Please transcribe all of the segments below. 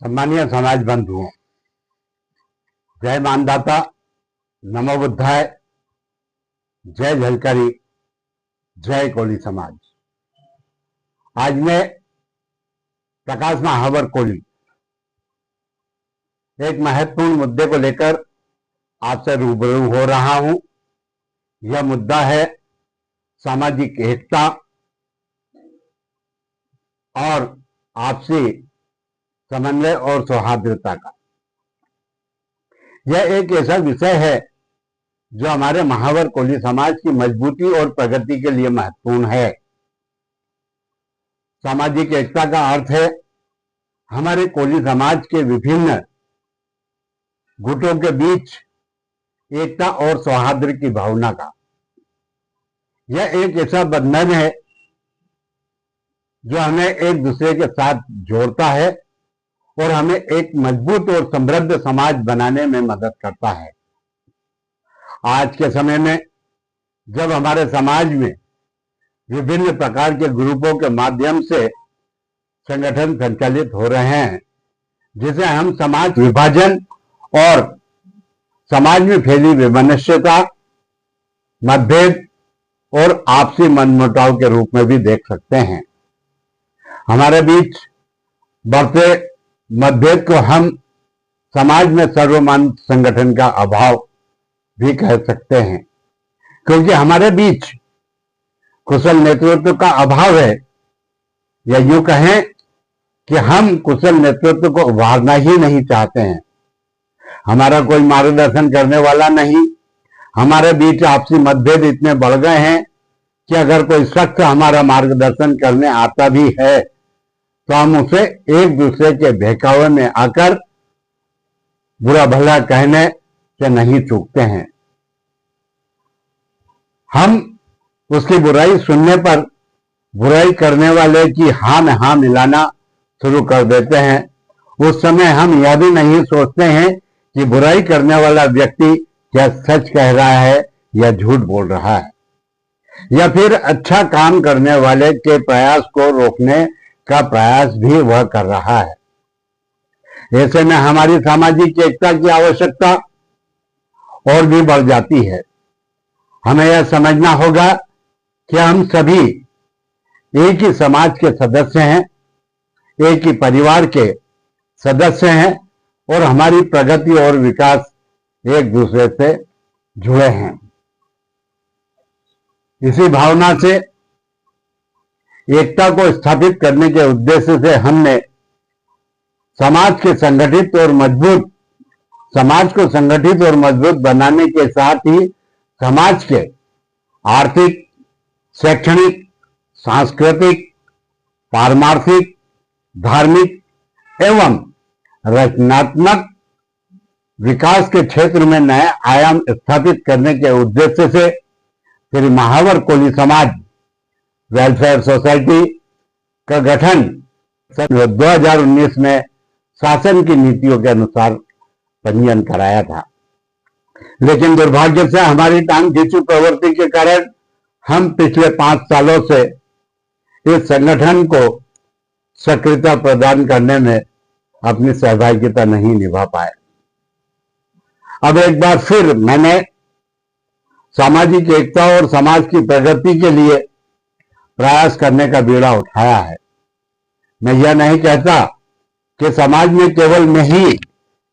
सम्मानीय समाज बंधुओं, जय मानदाता, नमो बुद्धाय, जय झलकरी, जय कोली समाज। आज मैं प्रकाश महावर कोली एक महत्वपूर्ण मुद्दे को लेकर आपसे रूबरू हो रहा हूं। यह मुद्दा है सामाजिक एकता और आपसी समन्वय और सौहार्दता का। यह एक ऐसा विषय है जो हमारे महावर कोली समाज की मजबूती और प्रगति के लिए महत्वपूर्ण है। सामाजिक एकता का अर्थ है हमारे कोली समाज के विभिन्न गुटों के बीच एकता और सौहार्द की भावना का। यह एक ऐसा बंधन है जो हमें एक दूसरे के साथ जोड़ता है और हमें एक मजबूत और समृद्ध समाज बनाने में मदद करता है। आज के समय में जब हमारे समाज में विभिन्न प्रकार के ग्रुपों के माध्यम से संगठन संचालित हो रहे हैं, जिसे हम समाज विभाजन और समाज में फैली वैमनस्यता, मतभेद और आपसी मनमुटाव के रूप में भी देख सकते हैं। हमारे बीच बढ़ते मतभेद को हम समाज में सर्वमान्य संगठन का अभाव भी कह सकते हैं, क्योंकि हमारे बीच कुशल नेतृत्व का अभाव है, या यूं कहें कि हम कुशल नेतृत्व को उभारना ही नहीं चाहते हैं। हमारा कोई मार्गदर्शन करने वाला नहीं। हमारे बीच आपसी मतभेद इतने बढ़ गए हैं कि अगर कोई शख्स हमारा मार्गदर्शन करने आता भी है तो हम उसे एक दूसरे के बहकावे में आकर बुरा भला कहने से नहीं चूकते हैं। हम उसकी बुराई सुनने पर बुराई करने वाले की हाँ में हाँ मिलाना शुरू कर देते हैं। उस समय हम यह भी नहीं सोचते हैं कि बुराई करने वाला व्यक्ति क्या सच कह रहा है या झूठ बोल रहा है, या फिर अच्छा काम करने वाले के प्रयास को रोकने का प्रयास भी वह कर रहा है। ऐसे में हमारी सामाजिक एकता की आवश्यकता और भी बढ़ जाती है। हमें यह समझना होगा कि हम सभी एक ही समाज के सदस्य हैं, एक ही परिवार के सदस्य हैं और हमारी प्रगति और विकास एक दूसरे से जुड़े हैं। इसी भावना से एकता को स्थापित करने के उद्देश्य से हमने समाज को संगठित और मजबूत बनाने के साथ ही समाज के आर्थिक, शैक्षणिक, सांस्कृतिक, पारमार्थिक, धार्मिक एवं रचनात्मक विकास के क्षेत्र में नए आयाम स्थापित करने के उद्देश्य से श्री महावर कोली समाज वेलफेयर सोसाइटी का गठन 2019 में शासन की नीतियों के अनुसार पंजीयन कराया था। लेकिन दुर्भाग्य से हमारी टांग खींचू प्रवृत्ति के कारण हम पिछले 5 सालों से इस संगठन को सक्रियता प्रदान करने में अपनी सहभागिता नहीं निभा पाए। अब एक बार फिर मैंने सामाजिक एकता और समाज की प्रगति के लिए प्रयास करने का बीड़ा उठाया है। मैं यह नहीं कहता कि समाज में केवल मैं ही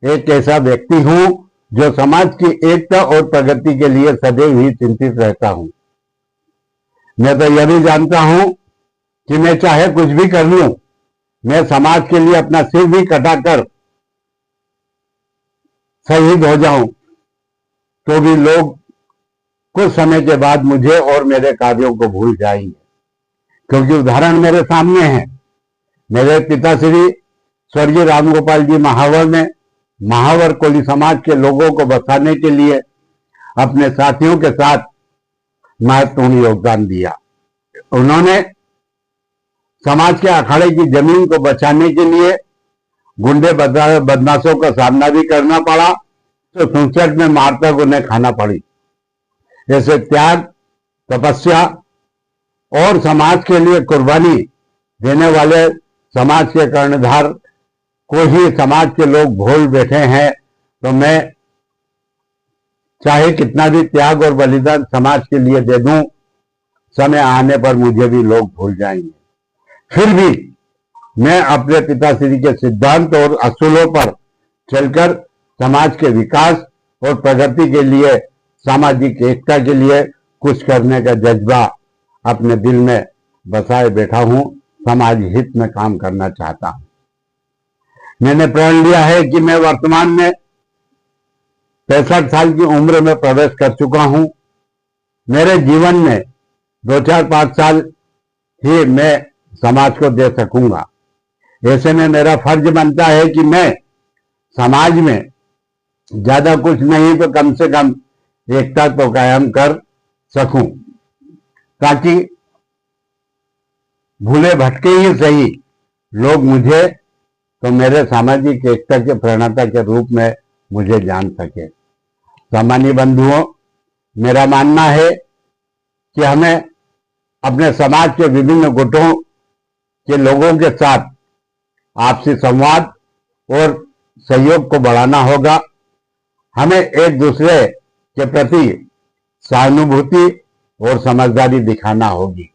एक ऐसा व्यक्ति हूं जो समाज की एकता और प्रगति के लिए सदैव ही चिंतित रहता हूं। मैं तो यह भी जानता हूं कि मैं चाहे कुछ भी कर लूं, मैं समाज के लिए अपना सिर भी कटाकर शहीद हो जाऊं तो भी लोग कुछ समय के बाद मुझे और मेरे कार्यों को भूल जाएंगे, क्योंकि उदाहरण मेरे सामने है। मेरे पिताश्री स्वर्गीय रामगोपाल जी महावर ने महावर कोली समाज के लोगों को बसाने के लिए अपने साथियों के साथ महत्वपूर्ण योगदान दिया। उन्होंने समाज के अखाड़े की जमीन को बचाने के लिए गुंडे बदमाशों का सामना भी करना पड़ा, तो 67 में मार तक उन्हें खाना पड़ी। ऐसे त्याग, तपस्या और समाज के लिए कुर्बानी देने वाले समाज के कर्णधार को ही समाज के लोग भूल बैठे हैं, तो मैं चाहे कितना भी त्याग और बलिदान समाज के लिए दे दूं, समय आने पर मुझे भी लोग भूल जाएंगे। फिर भी मैं अपने पिताश्री के सिद्धांत और असूलों पर चलकर समाज के विकास और प्रगति के लिए, सामाजिक एकता के लिए कुछ करने का जज्बा अपने दिल में बसाए बैठा हूं। समाज हित में काम करना चाहता हूं। मैंने प्रण लिया है कि मैं वर्तमान में 65 साल की उम्र में प्रवेश कर चुका हूं। मेरे जीवन में 2-4-5 साल ही मैं समाज को दे सकूंगा। ऐसे में मेरा फर्ज बनता है कि मैं समाज में ज्यादा कुछ नहीं तो कम से कम एकता तो कायम कर सकूं, ताकि भूले भटके ही सही लोग मुझे तो मेरे सामाजिक एकता के प्रणेता के रूप में मुझे जान सके। सामान्य बंधुओं, मेरा मानना है कि हमें अपने समाज के विभिन्न गुटों के लोगों के साथ आपसी संवाद और सहयोग को बढ़ाना होगा। हमें एक दूसरे के प्रति सहानुभूति और समझदारी दिखाना होगी।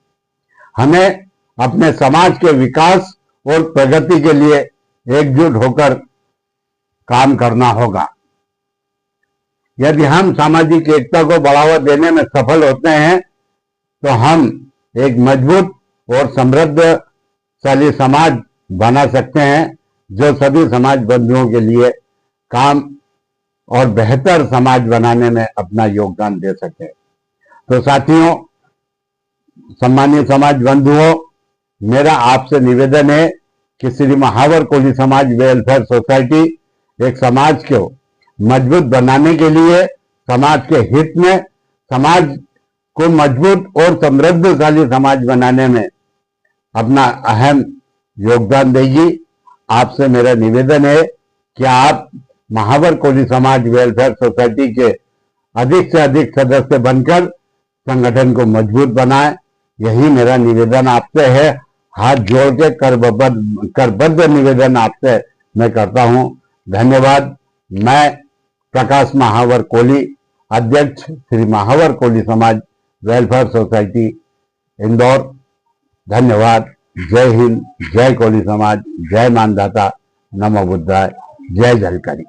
हमें अपने समाज के विकास और प्रगति के लिए एकजुट होकर काम करना होगा। यदि हम सामाजिक एकता को बढ़ावा देने में सफल होते हैं, तो हम एक मजबूत और समृद्धशाली समाज बना सकते हैं, जो सभी समाज बंधुओं के लिए काम और बेहतर समाज बनाने में अपना योगदान दे सके। तो साथियों, सम्मानित समाज बंधुओं, मेरा आपसे निवेदन है कि श्री महावर कोली समाज वेलफेयर सोसाइटी एक समाज को मजबूत बनाने के लिए, समाज के हित में, समाज को मजबूत और समृद्धशाली समाज बनाने में अपना अहम योगदान देगी। आपसे मेरा निवेदन है कि आप महावर कोली समाज वेलफेयर सोसाइटी के अधिक से अधिक सदस्य बनकर संगठन को मजबूत बनाएं। यही मेरा निवेदन आपसे है। हाथ जोड़ के करबद्ध निवेदन आपसे मैं करता हूं। धन्यवाद। मैं प्रकाश महावर कोली, अध्यक्ष श्री महावर कोली समाज वेलफेयर सोसाइटी, इंदौर। धन्यवाद। जय हिंद, जय कोली समाज, जय मानधाता, नमो बुद्धाय, जय झलकारी।